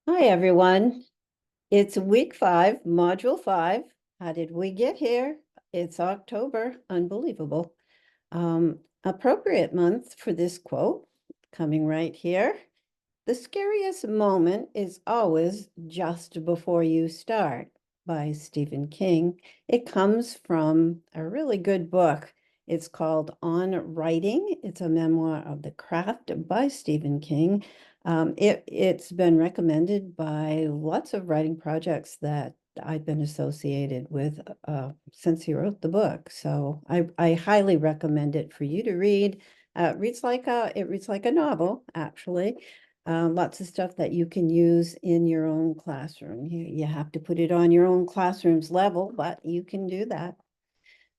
Hi, everyone. It's week 5, module 5. How did we get here? It's October. Unbelievable. Appropriate month for this quote coming right here. The scariest moment is always just before you start, by Stephen King. It comes from a really good book. It's called On Writing. It's a memoir of the craft by Stephen King. It's been recommended by lots of writing projects that I've been associated with since he wrote the book. So I highly recommend it for you to read. It reads like a novel, actually. Lots of stuff that you can use in your own classroom. You have to put it on your own classroom's level, but you can do that.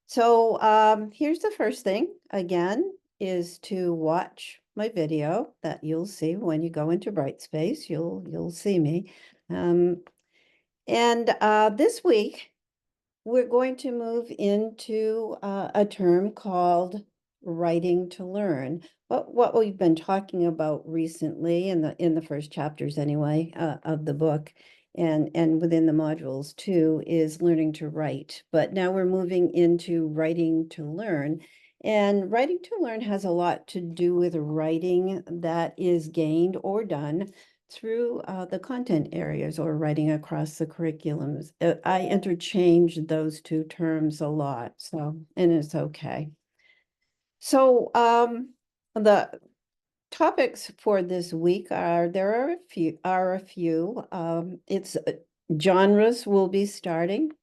So here's the first thing, again, is to watch my video that you'll see when you go into Brightspace. You'll see me. And this week, we're going to move into a term called writing to learn. What we've been talking about recently in the first chapters anyway of the book and within the modules too is learning to write. But now we're moving into writing to learn. And writing to learn has a lot to do with writing that is gained or done through the content areas or writing across the curriculums. I interchange those two terms a lot, and it's okay. So the topics for this week there are a few. It's genres will be starting.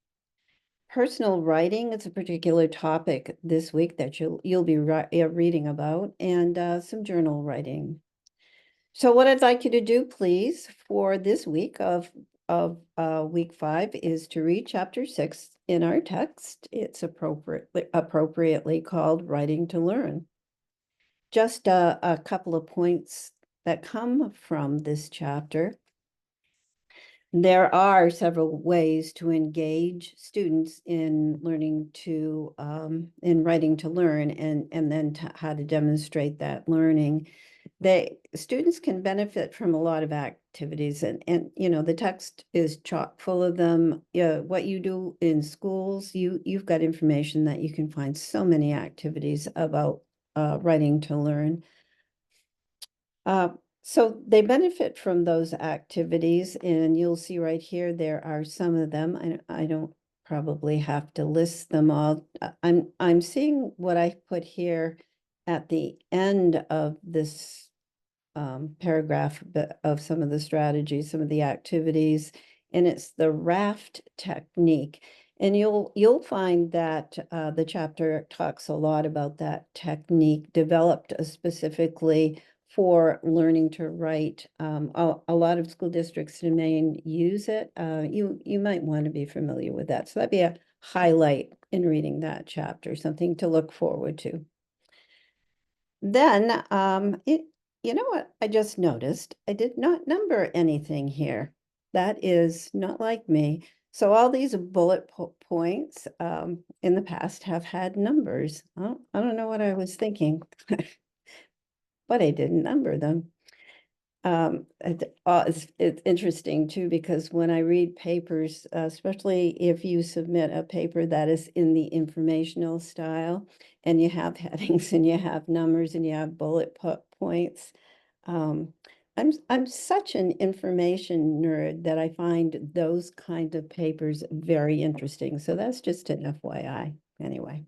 Personal writing is a particular topic this week that you'll be reading about, and some journal writing. So what I'd like you to do, please, for this week of week 5 is to read chapter 6 in our text. It's appropriately called Writing to Learn. Just a couple of points that come from this chapter. There are several ways to engage students in learning to in writing to learn and then how to demonstrate that learning. Students can benefit from a lot of activities and you know the text is chock full of them. What you do in schools, you've got information that you can find so many activities about writing to learn. So they benefit from those activities, and you'll see right here there are some of them. I don't probably have to list them all. I'm seeing what I put here at the end of this paragraph of some of the strategies, some of the activities, and it's the raft technique. And you'll find that the chapter talks a lot about that technique developed specifically for learning to write. A lot of school districts in Maine use it. You might want to be familiar with that. So that'd be a highlight in reading that chapter, something to look forward to. Then, you know what I just noticed? I did not number anything here. That is not like me. So all these bullet points in the past have had numbers. Oh, I don't know what I was thinking, but I didn't number them. It's interesting too, because when I read papers, especially if you submit a paper that is in the informational style and you have headings and you have numbers and you have bullet points, um, I'm such an information nerd that I find those kind of papers very interesting. So that's just an FYI anyway.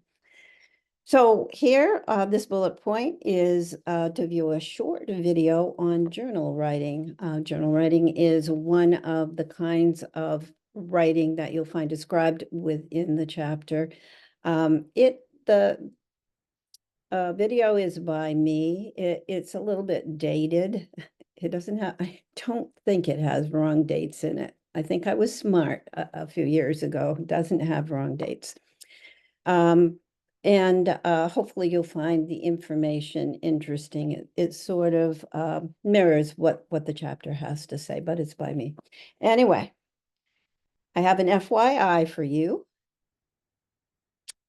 So here, this bullet point is to view a short video on journal writing. Journal writing is one of the kinds of writing that you'll find described within the chapter. The video is by me. It's a little bit dated. It doesn't have, I don't think it has wrong dates in it. I think I was smart a few years ago. It doesn't have wrong dates. And hopefully you'll find the information interesting. It sort of mirrors what the chapter has to say, but it's by me. Anyway, I have an FYI for you.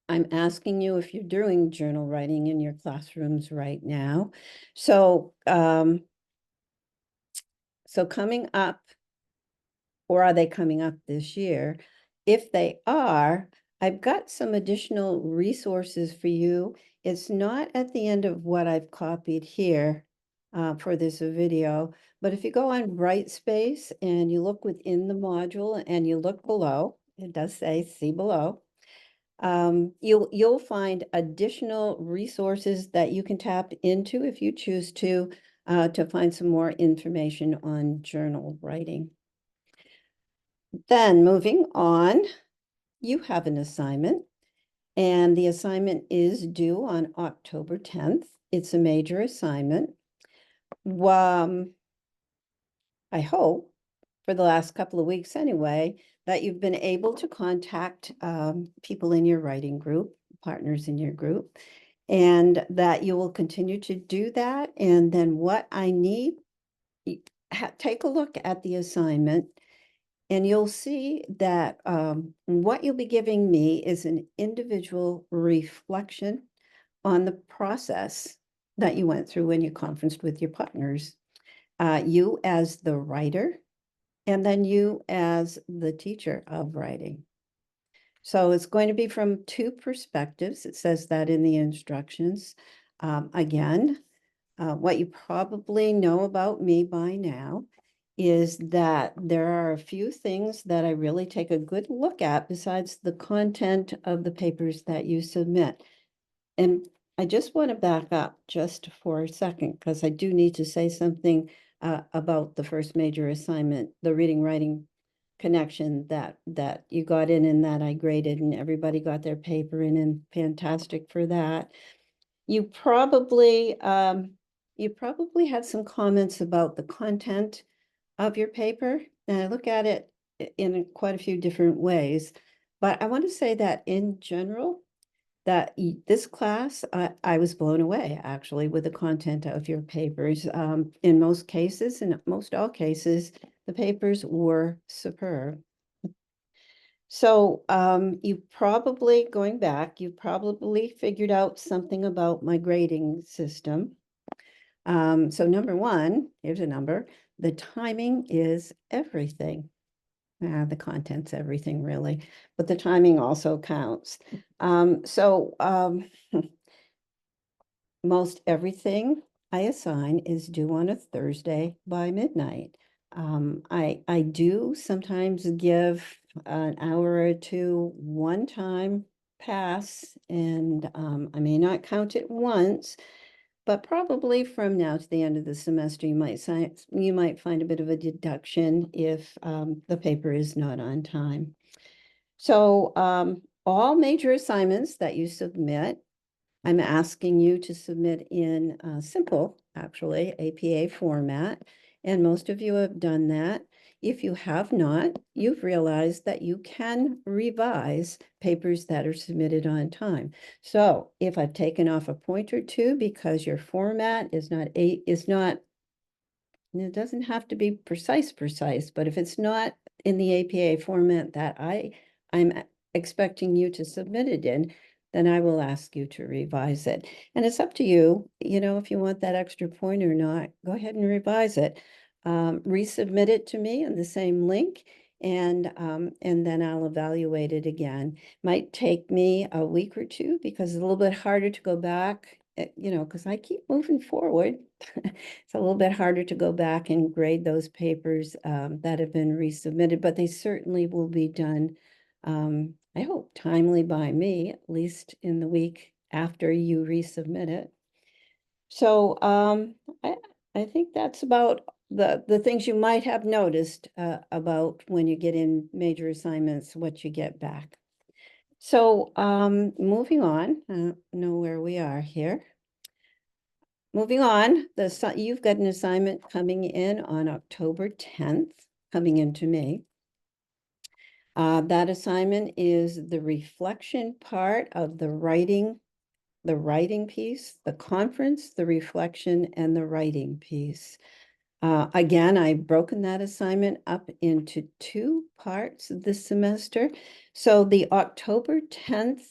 I'm asking you if you're doing journal writing in your classrooms right now. So, so coming up or are they coming up this year? If they are, I've got some additional resources for you. It's not at the end of what I've copied here for this video, but if you go on Brightspace and you look within the module and you look below, it does say see below. You'll find additional resources that you can tap into if you choose to find some more information on journal writing. Then moving on, you have an assignment, and the assignment is due on October 10th. It's a major assignment. I hope for the last couple of weeks anyway, that you've been able to contact people in your writing group, partners in your group, and that you will continue to do that. And then what I need, take a look at the assignment and you'll see that what you'll be giving me is an individual reflection on the process that you went through when you conferenced with your partners. You as the writer, and then you as the teacher of writing. So it's going to be from two perspectives. It says that in the instructions. Again, what you probably know about me by now is that there are a few things that I really take a good look at besides the content of the papers that you submit. And I just want to back up just for a second, because I do need to say something about the first major assignment, the reading writing connection that you got in and that I graded, and everybody got their paper in, and fantastic for that. You probably had some comments about the content of your paper, and I look at it in quite a few different ways. But I want to say that in general, that this class, I was blown away actually with the content of your papers. In most cases, in most all cases, the papers were superb. So you probably, going back, you probably figured out something about my grading system. So number one, here's a number, the timing is everything. The content's everything really, but the timing also counts. Most everything I assign is due on a Thursday by midnight. I do sometimes give an hour or two one time pass, and I may not count it once, but probably from now to the end of the semester, you might find a bit of a deduction if the paper is not on time. So all major assignments that you submit, I'm asking you to submit in simple, actually, APA format, and most of you have done that. If you have not, you've realized that you can revise papers that are submitted on time. So if I've taken off a point or two because your format is not, it doesn't have to be precise, but if it's not in the APA format that I'm expecting you to submit it in, then I will ask you to revise it. And it's up to you, if you want that extra point or not, go ahead and revise it. Resubmit it to me in the same link, and then I'll evaluate it again. Might take me a week or two because it's a little bit harder to go back, because I keep moving forward. It's a little bit harder to go back and grade those papers that have been resubmitted, but they certainly will be done, I hope, timely by me, at least in the week after you resubmit it. So I think that's about the things you might have noticed about when you get in major assignments, what you get back. So moving on, I don't know where we are here. Moving on, you've got an assignment coming in on October 10th, coming into me. That assignment is the reflection part of the writing piece, the conference, the reflection, and the writing piece. Again, I've broken that assignment up into two parts this semester. So the October 10th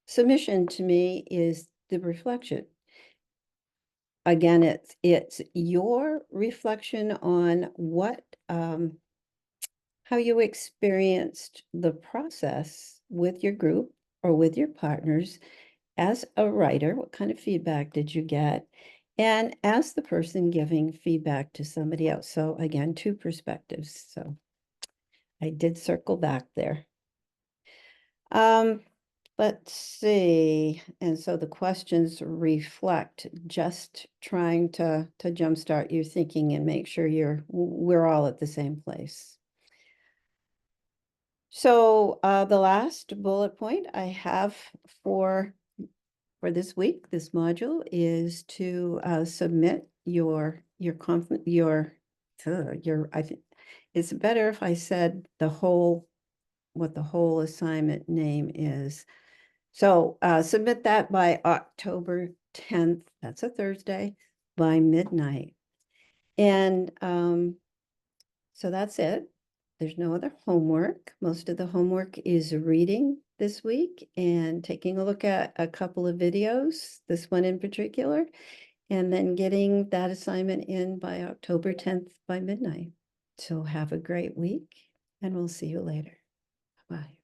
submission to me is the reflection. again, it's your reflection on what, how you experienced the process with your group or with your partners as a writer. What kind of feedback did you get? And as the person giving feedback to somebody else. So again, two perspectives. So I did circle back there. Let's see. And so the questions reflect just trying to jumpstart your thinking and make sure we're all at the same place. So the last bullet point I have for this week, this module, is to submit your I think it's better if I said what the whole assignment name is. So submit that by October 10th, that's a Thursday, by midnight. And so that's it. There's no other homework. Most of the homework is reading this week and taking a look at a couple of videos, this one in particular, and then getting that assignment in by October 10th by midnight. So have a great week, and we'll see you later. Bye.